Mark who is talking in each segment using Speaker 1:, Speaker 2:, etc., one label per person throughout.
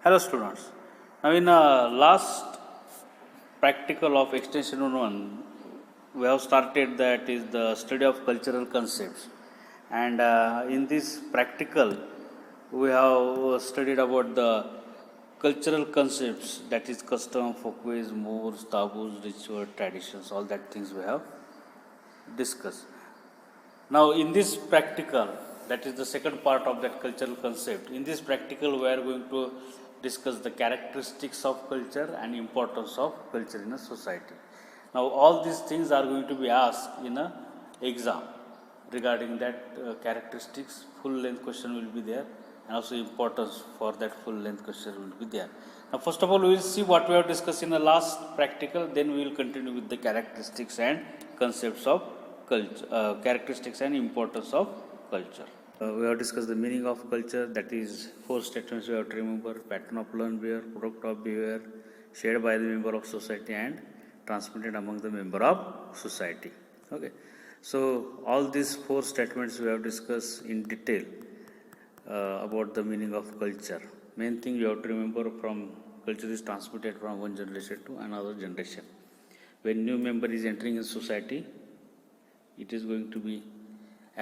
Speaker 1: Hello students. Now in last practical of extension 1, we have started that is the study of cultural concepts, and in this practical we have studied about the cultural concepts, that is custom, folkways, mores, taboos, ritual, traditions, all that things we have discussed. Now, in this practical, that is the second part of that cultural concept. In this practical, we are going to discuss the characteristics of culture and importance of culture in a society. Now, all these things are going to be asked in a exam regarding that characteristics. Full length question will be there, and also importance for that full length question will be there. Now, first of all, we will see what we have discussed in the last practical. Then we will continue with the characteristics and concepts of culture, characteristics and importance of culture. We have discussed the meaning of culture, that is 4 statements we have to remember: pattern of learned behavior, product of behavior, shared by the member of society and transmitted among the member of society. Okay, so all these 4 statements we have discussed in detail about the meaning of culture. Main thing you have to remember: from culture is transmitted from one generation to another generation. When new member is entering in society, it is going to be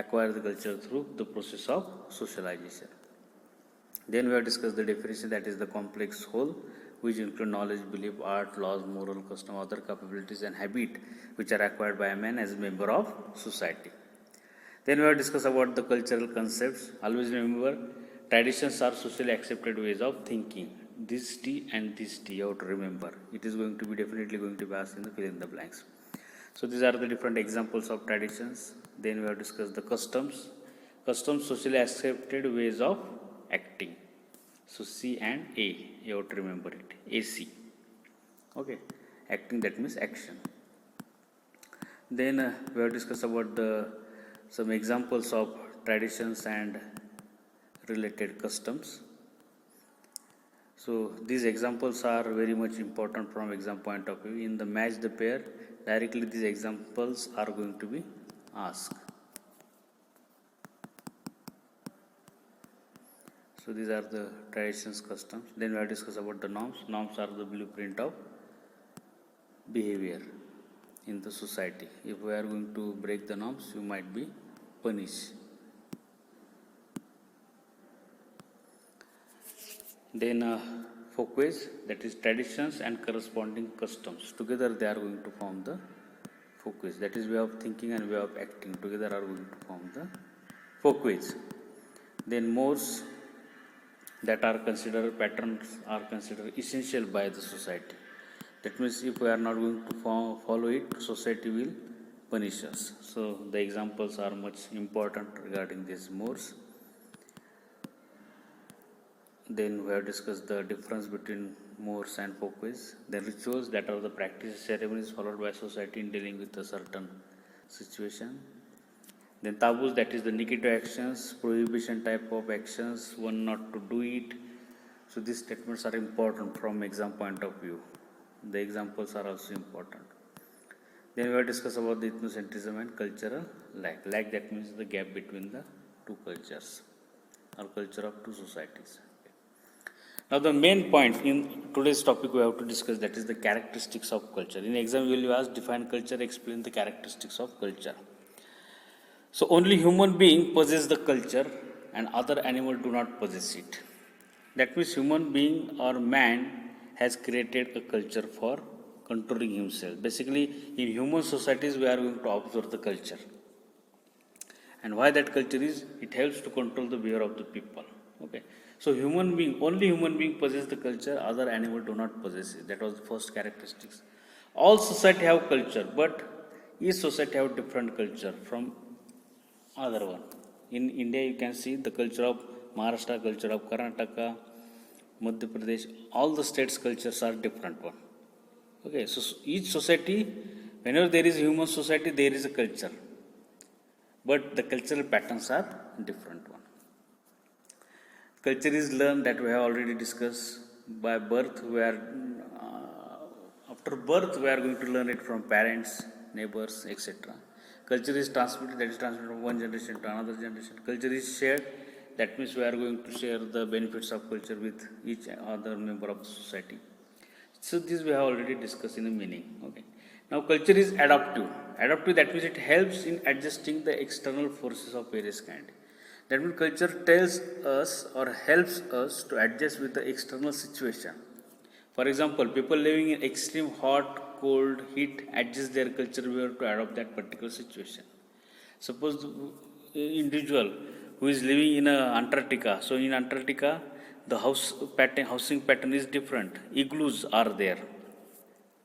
Speaker 1: acquire the culture through the process of socialization. Then we have discussed the definition, that is the complex whole, which include knowledge, belief, art, laws, moral, custom, other capabilities and habit which are acquired by a man as a member of society. Then we have discussed about the cultural concepts. Always remember, traditions are socially accepted ways of thinking. This T and this T, you have to remember. It is going to be definitely going to be asked in the fill in the blanks. So these are the different examples of traditions. Then we have discussed the customs. Customs, socially accepted ways of acting. So C and A, you have to remember it. AC. Okay, acting, that means action. Then we have discussed about some examples of traditions and related customs. So these examples are very much important from exam point of view. In the match the pair, directly these examples are going to be asked. So these are the traditions, customs. Then we have discussed about the norms. Norms are the blueprint of behavior in the society. If we are going to break the norms, you might be punished. Then folkways, that is traditions and corresponding customs. Together they are going to form the folkways. That is way of thinking and way of acting. Together are going to form the folkways. Then mores, that are considered patterns, are considered essential by the society. That means if we are not going to follow it, society will punish us. So the examples are much important regarding these mores. Then we have discussed the difference between mores and folkways. The rituals, that are the practices, ceremonies followed by society in dealing with a certain situation. Then taboos, that is the negative actions, prohibition type of actions, one not to do it. So these statements are important from exam point of view. The examples are also important. Then we have discussed about the ethnocentrism and cultural lag. Lag, that means the gap between the two cultures or culture of two societies. Now the main point in today's topic we have to discuss, that is the characteristics of culture. In exam you will be asked, define culture, explain the characteristics of culture. So only human being possess the culture and other animal do not possess it. That means human being or man has created a culture for controlling himself. Basically, in human societies we are going to observe the culture. And why that culture is, it helps to control the behavior of the people. Okay. So only human being possess the culture, other animal do not possess it. That was the first characteristics. All society have culture, but each society have different culture from other one. In India, you can see the culture of Maharashtra, culture of Karnataka, Madhya Pradesh, all the states' cultures are different one. Okay, so each society, whenever there is a human society, there is a culture. But the cultural patterns are different one. Culture is learned, that we have already discussed. By birth, after birth, we are going to learn it from parents, neighbors, etc. Culture is transmitted, that is transmitted from one generation to another generation. Culture is shared, That means we are going to share the benefits of culture with each other member of the society. So this we have already discussed in the meaning. Okay. Now culture is adaptive. Adaptive, that means it helps in adjusting the external forces of various kind. That means culture tells us or helps us to adjust with the external situation. For example, people living in extreme hot, cold, heat adjust their culture behavior to adopt that particular situation. Suppose the individual who is living in Antarctica, so in Antarctica, the housing pattern is different. Igloos are there.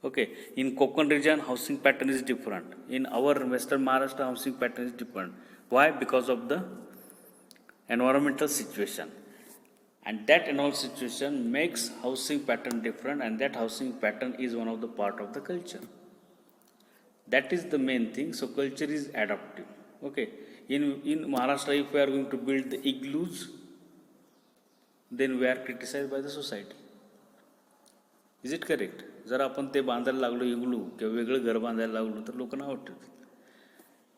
Speaker 1: Okay, in Konkan region, housing pattern is different. In our Western Maharashtra, housing pattern is different. Why? Because of the environmental situation. And that environmental situation makes housing pattern different, and that housing pattern is one of the part of the culture. That is the main thing. So culture is adaptive. Okay. In Maharashtra, if we are going to build the igloos, then we are criticized by the society. Is it correct? जर आपण ते बांधायला लागलो इग्लू किंवा वेगळं घर बांधायला लागलो तर लोक नाव ठेवतात.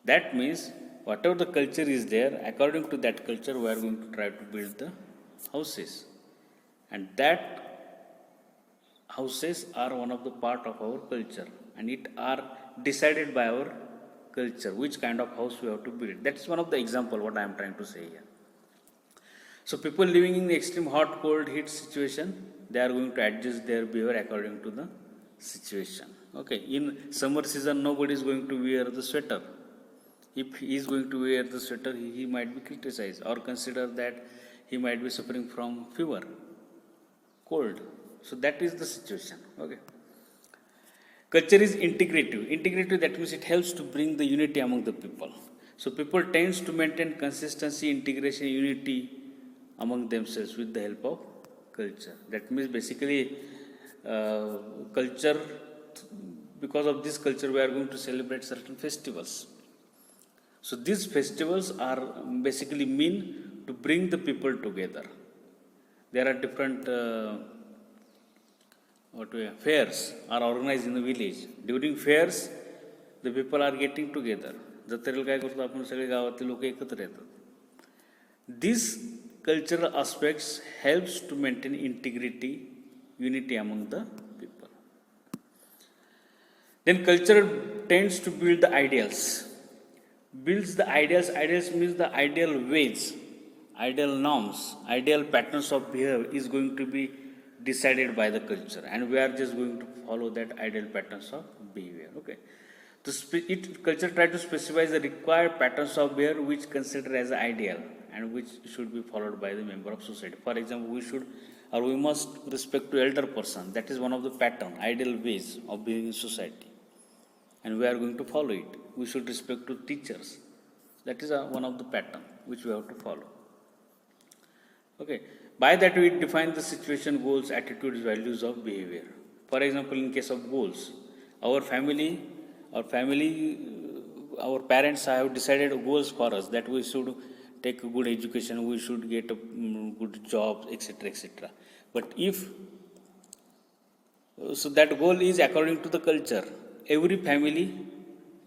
Speaker 1: That means whatever the culture is there, according to that culture we are going to try to build the houses, and that houses are one of the part of our culture, and it are decided by our culture which kind of house we have to build. That's one of the example what I am trying to say here. So people living in the extreme hot, cold, heat situation, they are going to adjust their behavior according to the situation. Okay, in summer season nobody is going to wear the sweater. If he is going to wear the sweater, he might be criticized or consider that he might be suffering from fever, cold. So that is the situation. Okay. Culture is integrative. Integrative, that means it helps to bring the unity among the people. So people tends to maintain consistency, integration, unity among themselves with the help of culture. That means basically culture, because of this culture we are going to celebrate certain festivals. So these festivals are basically mean to bring the people together. There are different fairs are organized in the village. During fairs, the people are getting together. जत्रेला काय करतो आपण, सगळे गावातले लोक एकत्र येतात. These cultural aspects helps to maintain integrity, unity among the people. Then culture tends to build the ideals. Builds the ideals. Ideals means the ideal ways, ideal norms, ideal patterns of behavior is going to be decided by the culture, and we are just going to follow that ideal patterns of behavior. Okay. Culture try to specify the required patterns of behavior which considered as ideal and which should be followed by the member of society. For example, we must respect to elder person. That is one of the pattern, ideal ways of behaving in society, and we are going to follow it. We should respect to teachers. That is one of the pattern which we have to follow. Okay. By that we define the situation, goals, attitudes, values of behavior. For example, in case of goals, our parents have decided goals for us, that we should take a good education, we should get a good job, etc., etc. But so that goal is according to the culture. Every family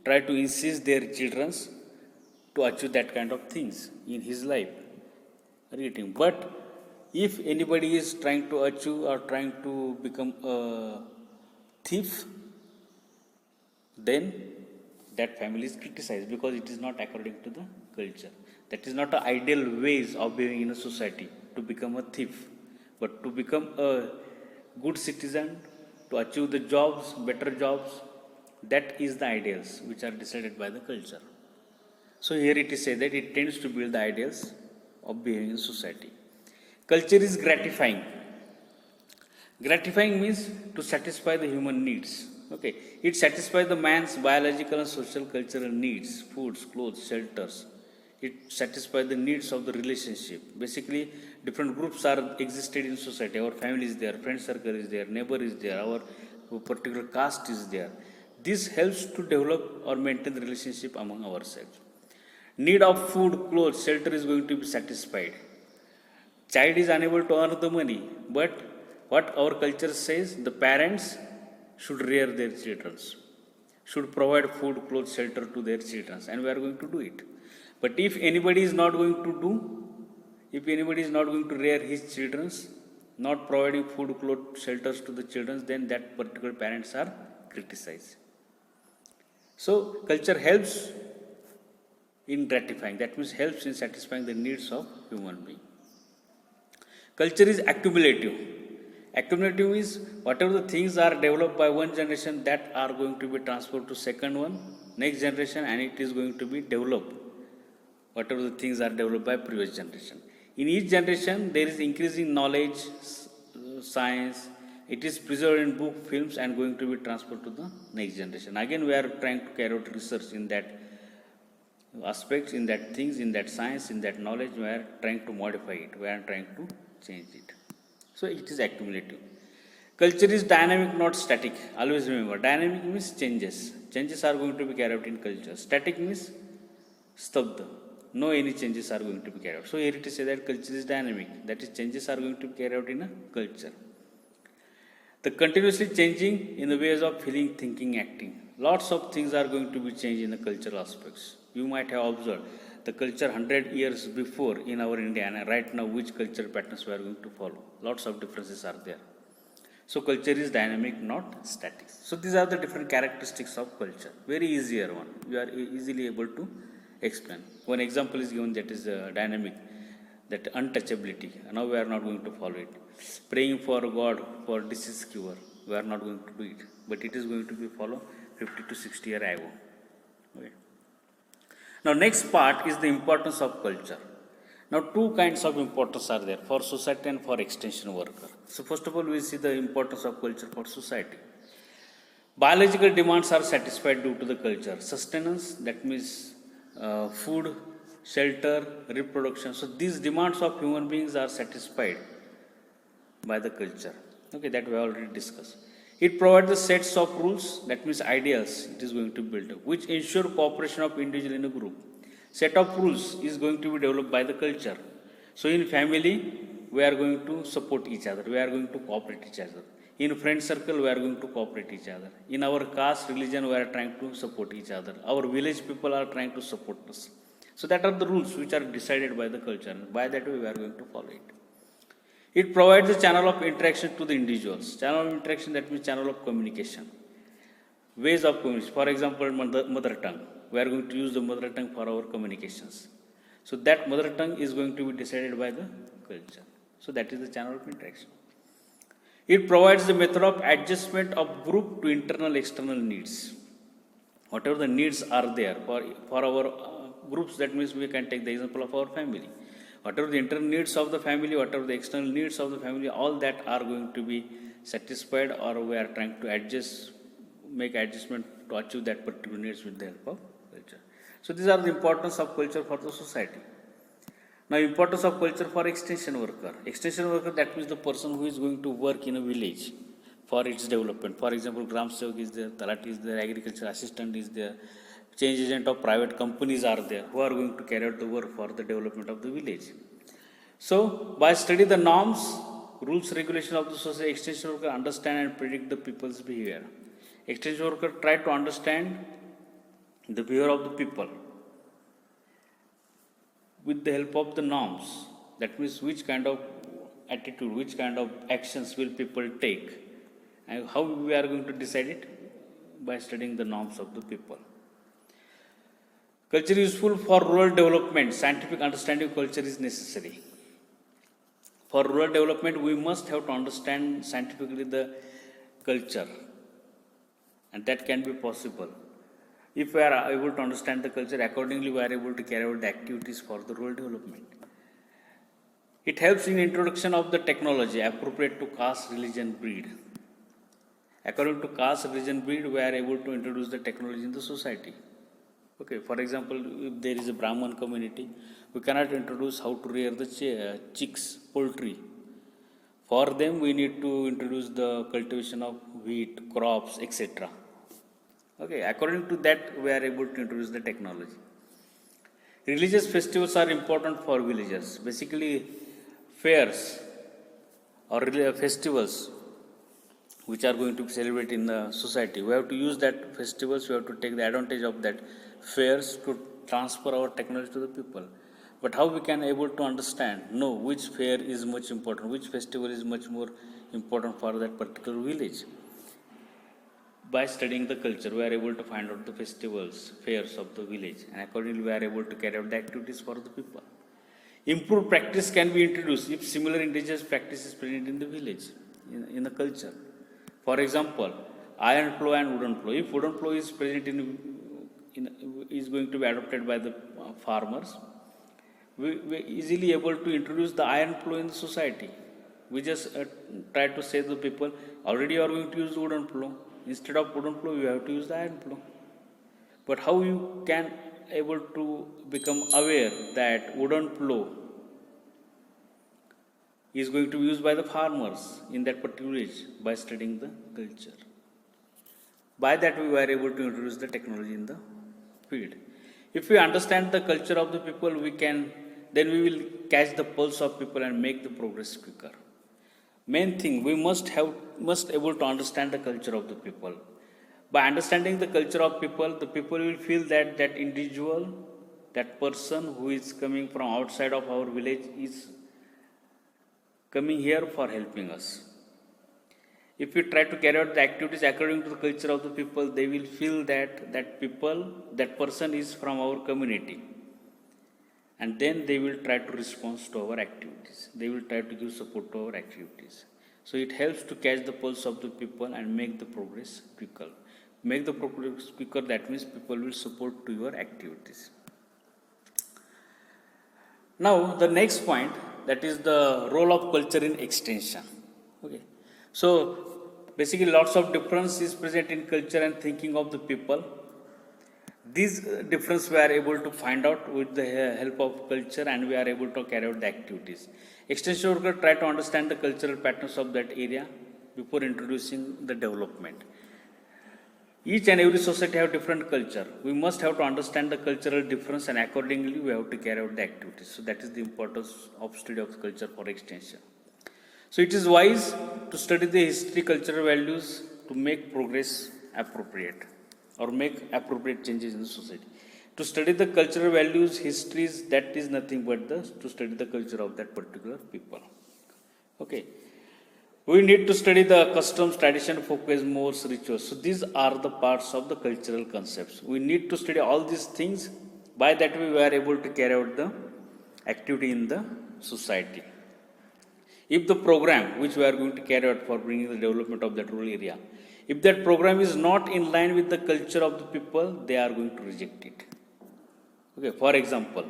Speaker 1: try to insist their children to achieve that kind of things in his life. But if anybody is trying to achieve or trying to become a thief, then that family is criticized because it is not according to the culture. That is not the ideal ways of behaving in a society, to become a thief. But to become a good citizen, to achieve the jobs, better jobs, that is the ideals which are decided by the culture. So here it is said that it tends to build the ideals of behaving in society. Culture is gratifying. Gratifying means to satisfy the human needs. Okay, it satisfies the man's biological and social cultural needs, foods, clothes, shelters. It satisfies the needs of the relationship. Basically, different groups are existed in society. Our family is there, friend circle is there, neighbor is there, our particular caste is there. This helps to develop or maintain the relationship among ourselves. Need of food, clothes, shelter is going to be satisfied. Child is unable to earn the money, but what our culture says, the parents should rear their children, should provide food, clothes, shelter to their children, and we are going to do it. But if anybody is not going to do, If anybody is not going to rear his children, not providing food, clothes, shelters to the children, then that particular parents are criticized. So culture helps in gratifying, that means helps in satisfying the needs of human being. Culture is accumulative. Accumulative is whatever the things are developed by one generation, that are going to be transferred to second one, next generation, and it is going to be developed. Whatever the things are developed by previous generation. In each generation, there is increasing knowledge, science. It is preserved in book, films, and going to be transferred to the next generation. Again, we are trying to carry out research in that aspects, in that things, in that science, in that knowledge. We are trying to modify it. We are trying to change it. So it is accumulative. Culture is dynamic, not static. Always remember, dynamic means changes. Changes are going to be carried out in culture. Static means stabdha. No any changes are going to be carried out. So here it is said that culture is dynamic. That is, changes are going to be carried out in a culture. The continuously changing in the ways of feeling, thinking, acting. Lots of things are going to be changed in the cultural aspects. You might have observed the culture 100 years before in our India, and right now which cultural patterns we are going to follow. Lots of differences are there. So culture is dynamic, not static. So these are the different characteristics of culture. Very easier one. You are easily able to explain. One example is given, that is dynamic, that untouchability. Now we are not going to follow it. Praying for God for disease cure, we are not going to do it, but it is going to be follow 50 to 60 year ago. Okay. Now next part is the importance of culture. Now two kinds of importance are there, for society and for extension worker. So first of all, we see the importance of culture for society. Biological demands are satisfied due to the culture. Sustenance, that means food, shelter, reproduction. So these demands of human beings are satisfied by the culture. Okay, that we already discussed. It provides the sets of rules, that means ideals it is going to build up, which ensure cooperation of individual in a group. Set of rules is going to be developed by the culture. So in family, we are going to support each other. We are going to cooperate each other. In friend circle, we are going to cooperate each other. In our caste, religion, we are trying to support each other. Our village people are trying to support us. So that are the rules which are decided by the culture. By that way, we are going to follow it. It provides a channel of interaction to the individuals. Channel of interaction, that means channel of communication. Ways of communication. For example, mother tongue. We are going to use the mother tongue for our communications. So that mother tongue is going to be decided by the culture. So that is the channel of interaction. It provides the method of adjustment of group to internal external needs. Whatever the needs are there for our groups, that means we can take the example of our family. Whatever the internal needs of the family, whatever the external needs of the family, all that are going to be satisfied, or we are trying to make adjustment to achieve that particular needs with the help of culture. So these are the importance of culture for the society. Now importance of culture for extension worker. Extension worker, that means the person who is going to work in a village for its development. For example, Gram Sevak is there, Talati is there, agriculture assistant is there, change agent of private companies are there, who are going to carry out the work for the development of the village. So by study the norms, rules, regulation of the society, extension worker understand and predict the people's behavior. Extension worker try to understand the behavior of the people with the help of the norms. That means which kind of attitude, which kind of actions will people take, and how we are going to decide it? By studying the norms of the people. Culture is useful for rural development. Scientific understanding of culture is necessary. For rural development, we must have to understand scientifically the culture, and that can be possible. If we are able to understand the culture, accordingly we are able to carry out the activities for the rural development. It helps in introduction of the technology appropriate to caste, religion, breed. According to caste, religion, breed, we are able to introduce the technology in the society. Okay, for example, if there is a Brahman community, we cannot introduce how to rear the chicks, poultry. For them, we need to introduce the cultivation of wheat, crops, etc. Okay, according to that, we are able to introduce the technology. Religious festivals are important for villagers. Basically, fairs or festivals which are going to be celebrated in the society. We have to use that festivals, we have to take the advantage of that fairs to transfer our technology to the people. But how we can able to understand, know which fair is much important, which festival is much more important for that particular village? By studying the culture, we are able to find out the festivals, fairs of the village, and accordingly we are able to carry out the activities for the people. Improved practice can be introduced if similar indigenous practice is present in the village, in the culture. For example, iron plow and wooden plow. If wooden plow is present is going to be adopted by the farmers, we easily able to introduce the iron plow in the society. We just try to say to the people, already you are going to use wooden plow. Instead of wooden plow, you have to use the iron plow. But how you can able to become aware that wooden plow is going to be used by the farmers in that particular village? By studying the culture. By that we were able to introduce the technology in the field. If we understand the culture of the people, then we will catch the pulse of people and make the progress quicker. Main thing, we must able to understand the culture of the people. By understanding the culture of people, the people will feel that that individual, that person who is coming from outside of our village is coming here for helping us. If we try to carry out the activities according to the culture of the people, they will feel that that person is from our community. And then they will try to respond to our activities. They will try to give support to our activities. So it helps to catch the pulse of the people and make the progress quicker. Make the progress quicker, that means people will support to your activities. Now the next point, that is the role of culture in extension. Okay. So basically lots of difference is present in culture and thinking of the people. These difference we are able to find out with the help of culture, and we are able to carry out the activities. Extension worker try to understand the cultural patterns of that area before introducing the development. Each and every society have different culture. We must have to understand the cultural difference, and accordingly we have to carry out the activities. So that is the importance of study of culture for extension. So it is wise to study the history, cultural values to make progress appropriate, or make appropriate changes in the society. To study the cultural values, histories, that is nothing but to study the culture of that particular people. Okay. We need to study the customs, tradition, folk ways, mores, rituals. So these are the parts of the cultural concepts. We need to study all these things. By that way, we are able to carry out the activity in the society. If the program which we are going to carry out for bringing the development of that rural area, if that program is not in line with the culture of the people, they are going to reject it. Okay, for example,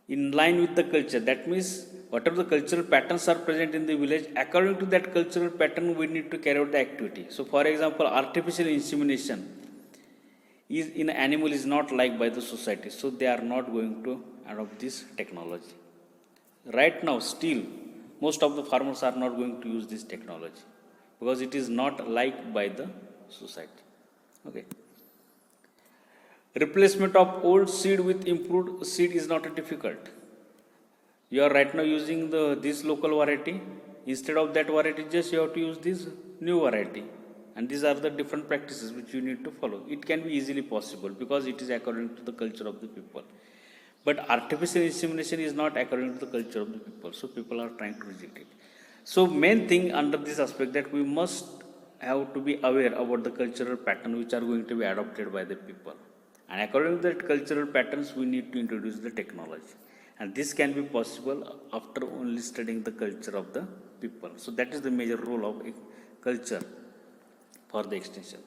Speaker 1: in line with the culture, that means whatever the cultural patterns are present in the village, according to that cultural pattern, we need to carry out the activity. So, for example, artificial insemination in animal is not liked by the society, so they are not going to adopt this technology. Right now, still, most of the farmers are not going to use this technology because it is not liked by the society. Okay. Replacement of old seed with improved seed is not difficult. You are right now using this local variety. Instead of that variety, just you have to use this new variety. And these are the different practices which you need to follow. It can be easily possible because it is according to the culture of the people. But artificial insemination is not according to the culture of the people. So people are trying to reject it. So main thing under this aspect that we must have to be aware about the cultural pattern which are going to be adopted by the people. And according to that cultural patterns, we need to introduce the technology. And this can be possible after only studying the culture of the people. So that is the major role of culture for the extension.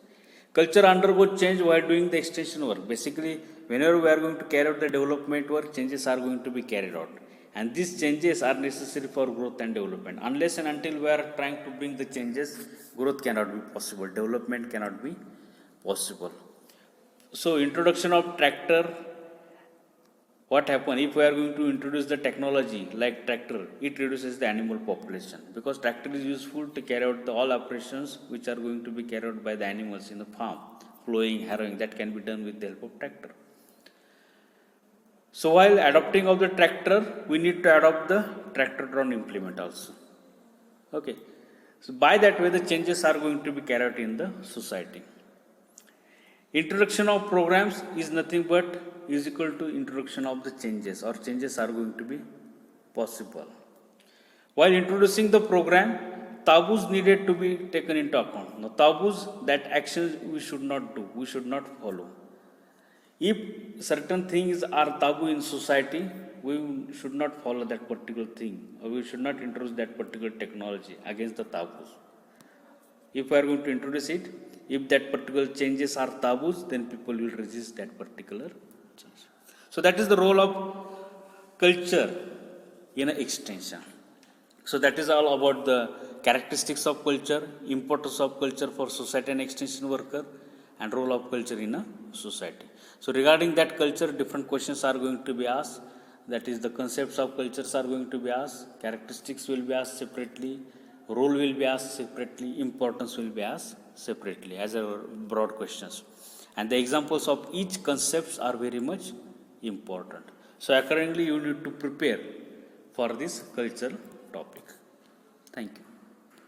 Speaker 1: Culture undergoes change while doing the extension work. Basically, whenever we are going to carry out the development work, changes are going to be carried out. And these changes are necessary for growth and development. Unless and until we are trying to bring the changes, growth cannot be possible. Development cannot be possible. So, introduction of tractor. What happens if we are going to introduce the technology like tractor? It reduces the animal population because tractor is useful to carry out all operations which are going to be carried out by the animals in the farm. Plowing, harrowing, that can be done with the help of tractor. So while adopting of the tractor, we need to adopt the tractor-drawn implement also. Okay. So by that way, the changes are going to be carried out in the society. Introduction of programs is nothing but is equal to introduction of the changes, or changes are going to be possible. While introducing the program, taboos needed to be taken into account. Now, taboos, that actions we should not do, we should not follow. If certain things are taboo in society, we should not follow that particular thing, or we should not introduce that particular technology against the taboos. If we are going to introduce it, if that particular changes are taboos, then people will resist that particular change. So that is the role of culture in an extension. So that is all about the characteristics of culture, importance of culture for society and extension worker, and role of culture in a society. So regarding that culture, different questions are going to be asked. That is, the concepts of cultures are going to be asked, characteristics will be asked separately, role will be asked separately, importance will be asked separately as a broad questions. And the examples of each concepts are very much important. So accordingly, you need to prepare for this culture topic. Thank you.